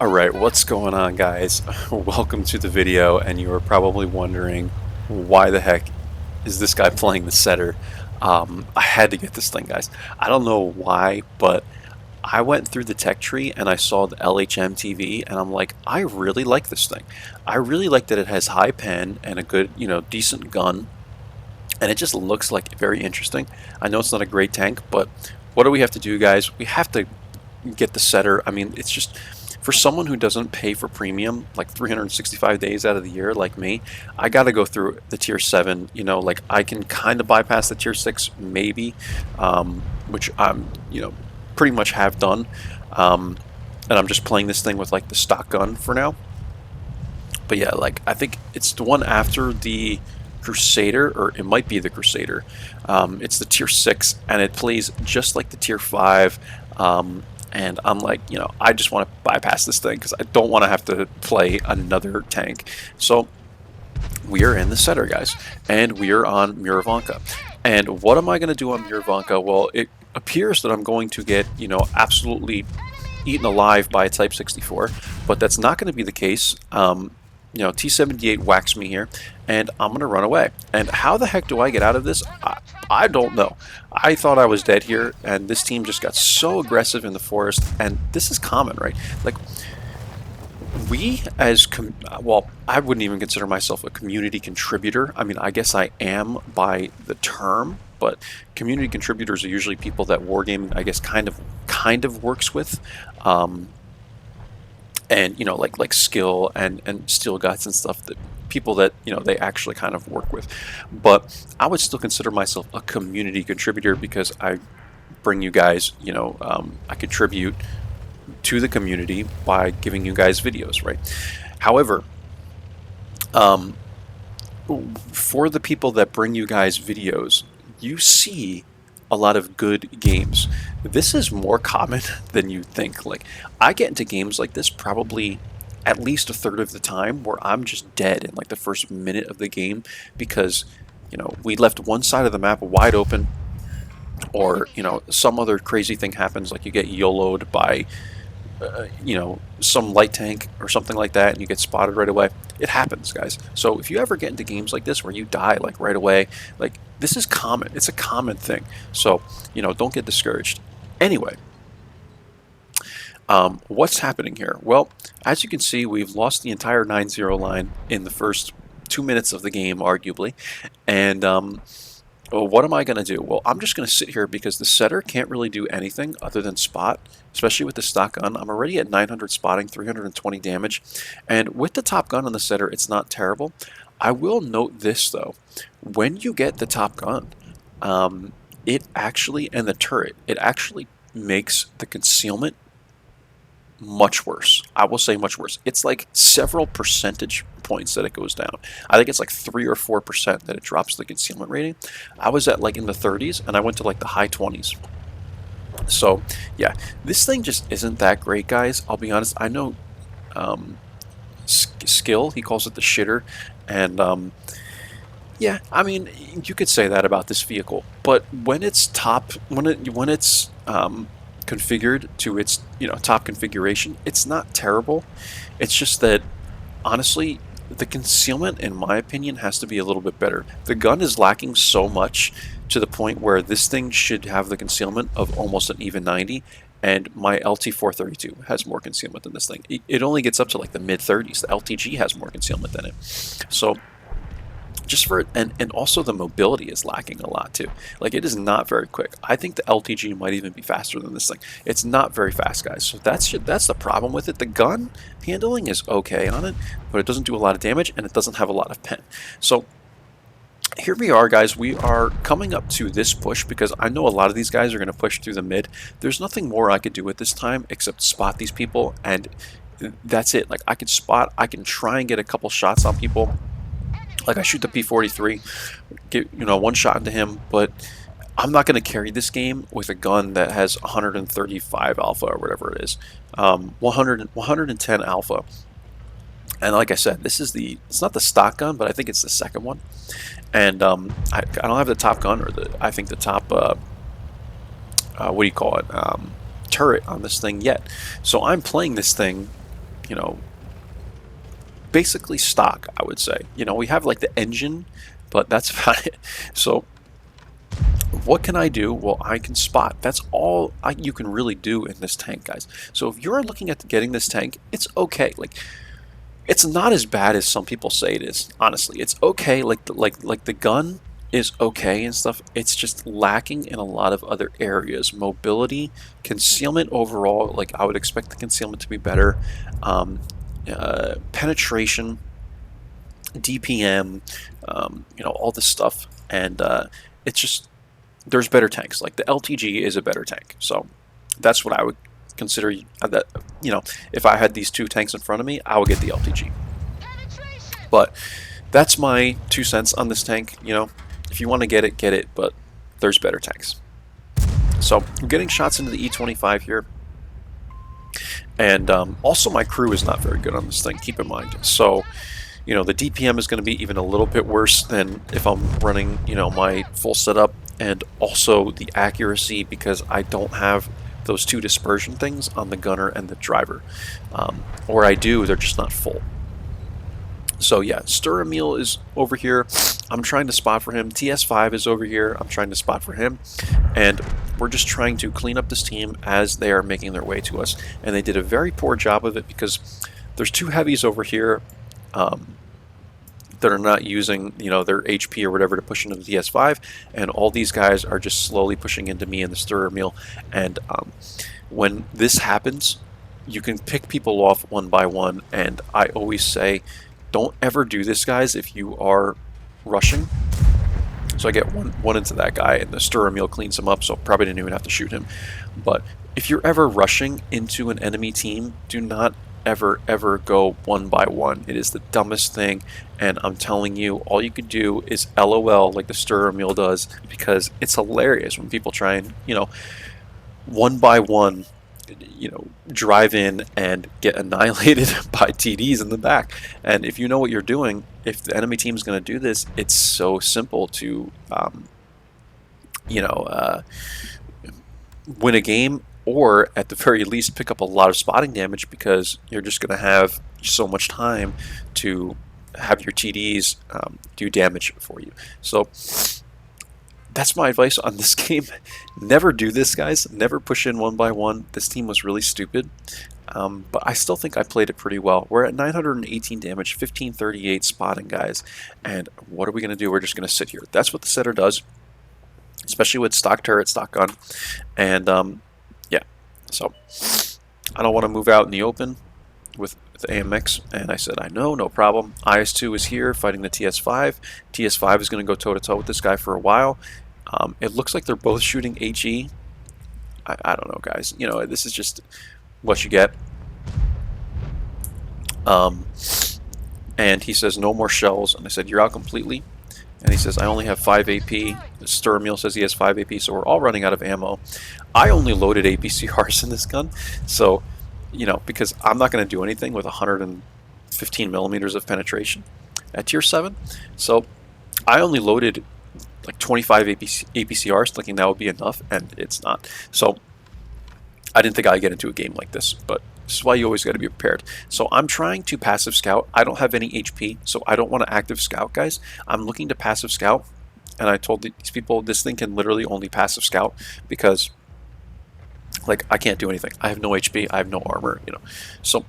Alright, what's going on, guys? Welcome to the video, and you are probably wondering why the heck is this guy playing the setter? I had to get this thing, guys. I don't know why, but I went through the tech tree and I saw the LHM TV, and I'm like, I really like this thing. I really like that it has high pen and a good, decent gun, and it just looks like very interesting. I know it's not a great tank, but what do we have to do, guys? We have to get the setter. I mean, it's just for someone who doesn't pay for premium like 365 days out of the year like me, I got to go through the tier 7. Like I can kind of bypass the tier 6 maybe, which I'm pretty much have done, and I'm just playing this thing with like the stock gun for now. But yeah, like I think it's the one after the Crusader, or it might be the Crusader. It's the tier 6, and it plays just like the tier 5. And I'm like, I just want to bypass this thing because I don't want to have to play another tank. So we are in the setter, guys, and we are on Muravanka. And what am I going to do on Muravanka? Well, it appears that I'm going to get, absolutely eaten alive by a Type 64, but that's not going to be the case. T78 whacks me here, and I'm going to run away. And how the heck do I get out of this? I don't know. I thought I was dead here, and this team just got so aggressive in the forest, and this is common, right? Like, we as, well, I wouldn't even consider myself a community contributor. I mean, I guess I am by the term, but community contributors are usually people that Wargaming, I guess, kind of works with. And like skill and steel guts and stuff, that people that they actually kind of work with. But I would still consider myself a community contributor because I bring you guys, I contribute to the community by giving you guys videos, right? However, for the people that bring you guys videos, you see a lot of good games. This is more common than you think. Like, I get into games like this probably at least a third of the time where I'm just dead in like the first minute of the game because, we left one side of the map wide open, or, some other crazy thing happens, like you get YOLO'd by some light tank or something like that, and you get spotted right away. It happens, guys. So if you ever get into games like this where you die like right away, like, this is common. It's a common thing. So don't get discouraged. Anyway, what's happening here? Well, as you can see, we've lost the entire 9-0 line in the first 2 minutes of the game, arguably, and well, what am I going to do? Well, I'm just going to sit here because the setter can't really do anything other than spot, especially with the stock gun. I'm already at 900 spotting, 320 damage, and with the top gun on the setter, it's not terrible. I will note this, though. When you get the top gun, it actually, and the turret, it actually makes the concealment much worse. I will say much worse. It's like several percentage points that it goes down. I think it's like 3 or 4% that it drops the concealment rating. I was at like in the 30s, and I went to like the high 20s. So yeah, this thing just isn't that great, guys. I'll be honest. I know skill, he calls it the shitter, and yeah, I mean, you could say that about this vehicle, but when it's configured to its top configuration, it's not terrible. It's just that, honestly, the concealment, in my opinion, has to be a little bit better. The gun is lacking so much to the point where this thing should have the concealment of almost an even 90, and my LT432 has more concealment than this thing. It only gets up to like the mid-30s. The LTG has more concealment than it. So just for, and also the mobility is lacking a lot too. Like, it is not very quick. I think the LTG might even be faster than this thing. It's not very fast, guys. So that's the problem with it. The gun handling is okay on it, but it doesn't do a lot of damage, and it doesn't have a lot of pen. So here we are, guys. We are coming up to this push because I know a lot of these guys are going to push through the mid. There's nothing more I could do at this time except spot these people, and that's it. Like, I can spot, I can try and get a couple shots on people. Like, I shoot the P43, get one shot into him, but I'm not going to carry this game with a gun that has 135 alpha or whatever it is, 110 alpha. And like I said, it's not the stock gun, but I think it's the second one. And I don't have the top gun, or I think the top what do you call it, turret on this thing yet. So I'm playing this thing you know, basically stock, I would say. You know, we have like the engine, but that's about it. So what can I do? Well, I can spot. That's all you can really do in this tank, guys. So if you're looking at getting this tank, it's okay. Like, it's not as bad as some people say it is. Honestly, it's okay. Like the gun is okay and stuff. It's just lacking in a lot of other areas. Mobility, concealment overall. Like, I would expect the concealment to be better. Penetration, DPM, you know, all this stuff, and it's just, there's better tanks. Like the LTG is a better tank, so that's what I would consider. That, you know, if I had these two tanks in front of me, I would get the LTG. But that's my 2 cents on this tank. You know, if you want to get it, but there's better tanks. So I'm getting shots into the E25 here. And also my crew is not very good on this thing, keep in mind. So, you know, the DPM is going to be even a little bit worse than if I'm running, you know, my full setup. And also the accuracy, because I don't have those 2 dispersion things on the gunner and the driver. Or I do, they're just not full. So yeah, Sturamiel is over here. I'm trying to spot for him. TS5 is over here. I'm trying to spot for him. And we're just trying to clean up this team as they are making their way to us. And they did a very poor job of it, because there's 2 heavies over here that are not using, you know, their HP or whatever to push into the TS5. And all these guys are just slowly pushing into me and the Sturamiel. And when this happens, you can pick people off one by one. And I always say, don't ever do this, guys, if you are rushing. So I get one into that guy, and the Sturamiel cleans him up, so probably didn't even have to shoot him. But if you're ever rushing into an enemy team, do not ever go one by one. It is the dumbest thing, and I'm telling you, all you could do is LOL like the Sturamiel does, because it's hilarious when people try and, you know, one by one, you know, drive in and get annihilated by TDs in the back. And if you know what you're doing, if the enemy team is going to do this, it's so simple to, you know, win a game, or at the very least pick up a lot of spotting damage, because you're just going to have so much time to have your TDs do damage for you. So that's my advice on this game. Never do this, guys. Never push in one by one. This team was really stupid, but I still think I played it pretty well. We're at 918 damage, 1538 spotting, guys. And what are we going to do? We're just going to sit here. That's what the setter does, especially with stock turret, stock gun. And yeah, so I don't want to move out in the open with the AMX, and I said, I know, no problem. IS-2 is here fighting the TS5. TS5 is going to go toe-to-toe with this guy for a while. It looks like they're both shooting HE. I don't know, guys. You know, this is just what you get. And he says, no more shells. And I said, you're out completely. And he says, I only have 5 AP. Sturamiel says he has 5 AP, so we're all running out of ammo. I only loaded APCRs in this gun, so, you know, because I'm not going to do anything with 115 millimeters of penetration at tier 7. So I only loaded like 25 APCRs, thinking that would be enough, and it's not. So I didn't think I'd get into a game like this, but this is why you always got to be prepared. So I'm trying to passive scout. I don't have any HP, so I don't want to active scout, guys. I'm looking to passive scout, and I told these people this thing can literally only passive scout, because, like, I can't do anything. I have no HP. I have no armor, you know. So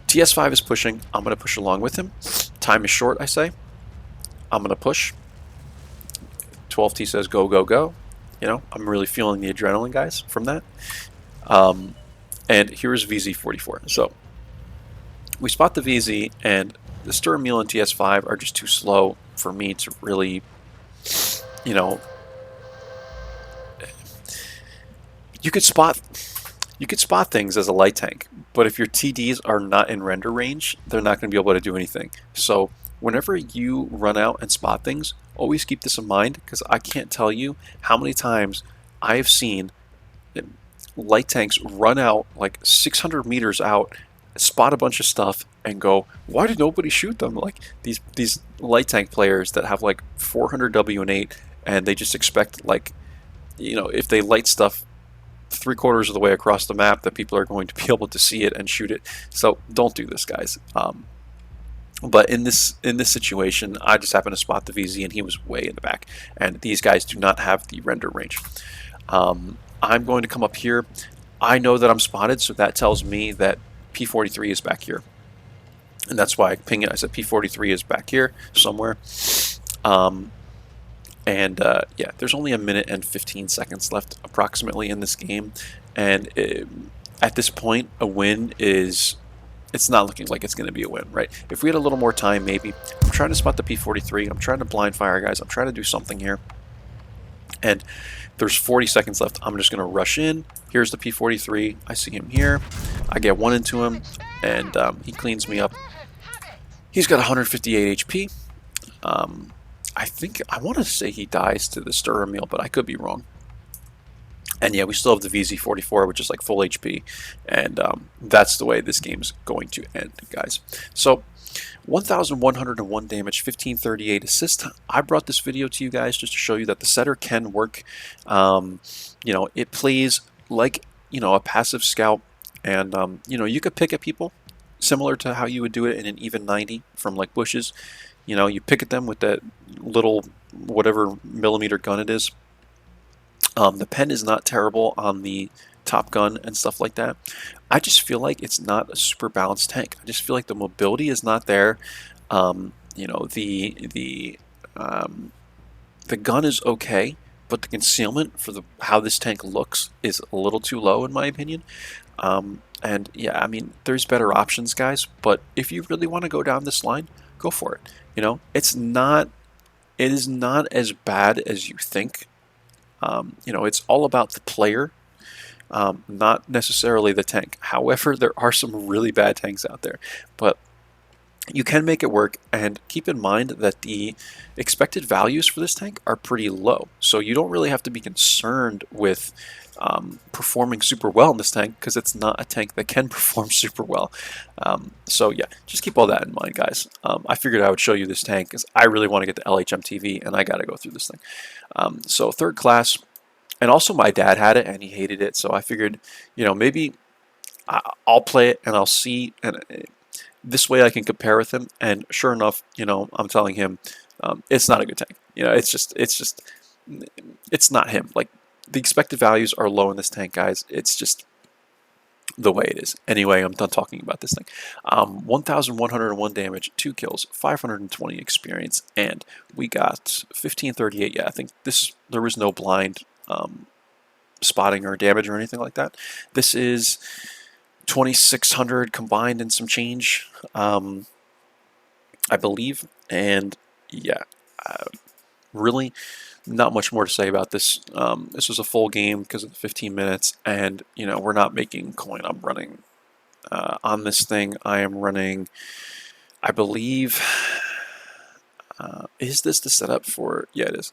TS5 is pushing. I'm going to push along with him. Time is short, I say. I'm going to push. 12T says go, go, go. You know, I'm really feeling the adrenaline, guys, from that. And here's VZ44. So we spot the VZ, and the Sturamiel and TS5 are just too slow for me to really, you know, you could spot things as a light tank, but if your TDs are not in render range, they're not going to be able to do anything. So whenever you run out and spot things, always keep this in mind, because I can't tell you how many times I have seen light tanks run out like 600 meters out, spot a bunch of stuff, and go, why did nobody shoot them? Like these light tank players that have like 400 W and 8, and they just expect, like, you know, if they light stuff 3/4 of the way across the map that people are going to be able to see it and shoot it. So don't do this, guys. But in this situation, I just happened to spot the VZ, and he was way in the back. And these guys do not have the render range. I'm going to come up here. I know that I'm spotted, so that tells me that P43 is back here. And that's why I ping it. I said P43 is back here somewhere. Yeah, there's only 1 minute and 15 seconds left approximately in this game. And at this point, a win is... It's not looking like it's going to be a win, right? If we had a little more time, maybe. I'm trying to spot the P43. I'm trying to blind fire, guys. I'm trying to do something here. And there's 40 seconds left. I'm just going to rush in. Here's the P43. I see him here. I get one into him, and he cleans me up. He's got 158 HP. I want to say he dies to the stirrer meal, but I could be wrong. And yeah, we still have the VZ44, which is like full HP, and that's the way this game's going to end, guys. So, 1,101 damage, 1,538 assist. I brought this video to you guys just to show you that the setter can work. You know, it plays like, you know, a passive scout, and you know, you could pick at people similar to how you would do it in an even 90 from like bushes. You know, you pick at them with that little whatever millimeter gun it is. The pen is not terrible on the Top Gun and stuff like that. I just feel like it's not a super balanced tank. I just feel like the mobility is not there. You know, the gun is okay, but the concealment for how this tank looks is a little too low in my opinion. And yeah, I mean, there's better options, guys. But if you really want to go down this line, go for it. You know, it is not as bad as you think. You know, it's all about the player, not necessarily the tank. However, there are some really bad tanks out there, but you can make it work. And keep in mind that the expected values for this tank are pretty low, so you don't really have to be concerned with performing super well in this tank, because it's not a tank that can perform super well. So yeah, just keep all that in mind, guys. I figured I would show you this tank because I really want to get the LHMTV, and I got to go through this thing. So third class, and also my dad had it and he hated it, so I figured, you know, maybe I'll play it and I'll see, and this way I can compare with him. And sure enough, you know, I'm telling him it's not a good tank. You know, it's not him. Like, the expected values are low in this tank, guys. It's just the way it is. Anyway, I'm done talking about this thing. 1,101 damage, 2 kills, 520 experience, and we got 1,538. Yeah, I think there was no blind spotting or damage or anything like that. This is 2,600 combined and some change, I believe. And yeah, really not much more to say about this. This was a full game because of the 15 minutes, and you know, we're not making coin. I'm running on this thing. I am running, I believe, is this the setup for? Yeah, it is.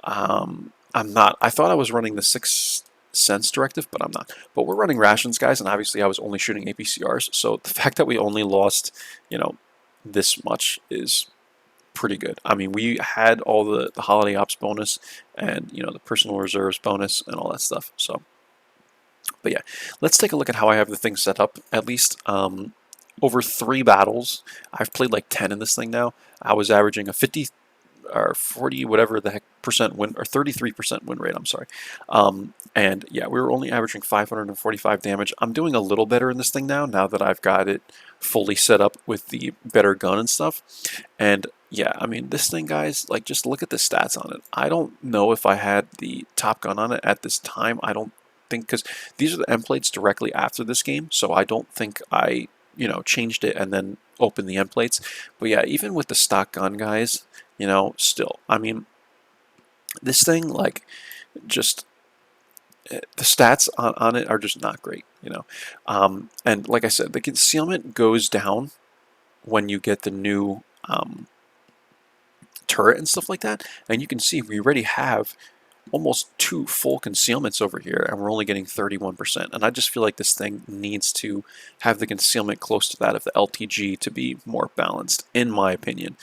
I'm not. I thought I was running the 6 cents directive, but I'm not. But we're running rations, guys, and obviously I was only shooting APCRs. So the fact that we only lost, you know, this much is pretty good. I mean, we had all the holiday ops bonus and, you know, the personal reserves bonus and all that stuff. So, but yeah, let's take a look at how I have the thing set up. At least over 3 battles, I've played like 10 in this thing now. I was averaging a 50 or 40 whatever the heck percent win, or 33% win rate, I'm sorry. And yeah, we were only averaging 545 damage. I'm doing a little better in this thing now that I've got it fully set up with the better gun and stuff. And yeah, I mean, this thing, guys, like, just look at the stats on it. I don't know if I had the Top Gun on it at this time. I don't think, because these are the end plates directly after this game, so I don't think I, you know, changed it and then opened the end plates. But yeah, even with the stock gun, guys, you know, still, I mean, this thing, like, just the stats on it are just not great, you know. And like I said, the concealment goes down when you get the new turret and stuff like that. And you can see we already have almost 2 full concealments over here, and we're only getting 31%. And I just feel like this thing needs to have the concealment close to that of the LTG to be more balanced, in my opinion.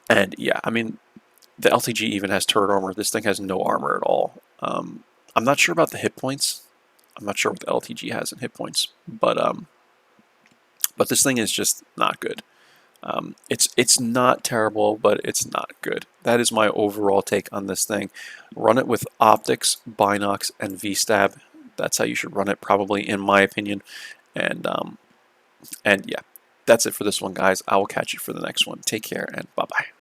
And yeah, I mean, the LTG even has turret armor. This thing has no armor at all. I'm not sure about the hit points. I'm not sure what the LTG has in hit points, but this thing is just not good. It's not terrible, but it's not good. That is my overall take on this thing. Run it with optics, binocs, and V-stab. That's how you should run it, probably, in my opinion. And yeah, that's it for this one, guys. I will catch you for the next one. Take care, and bye-bye.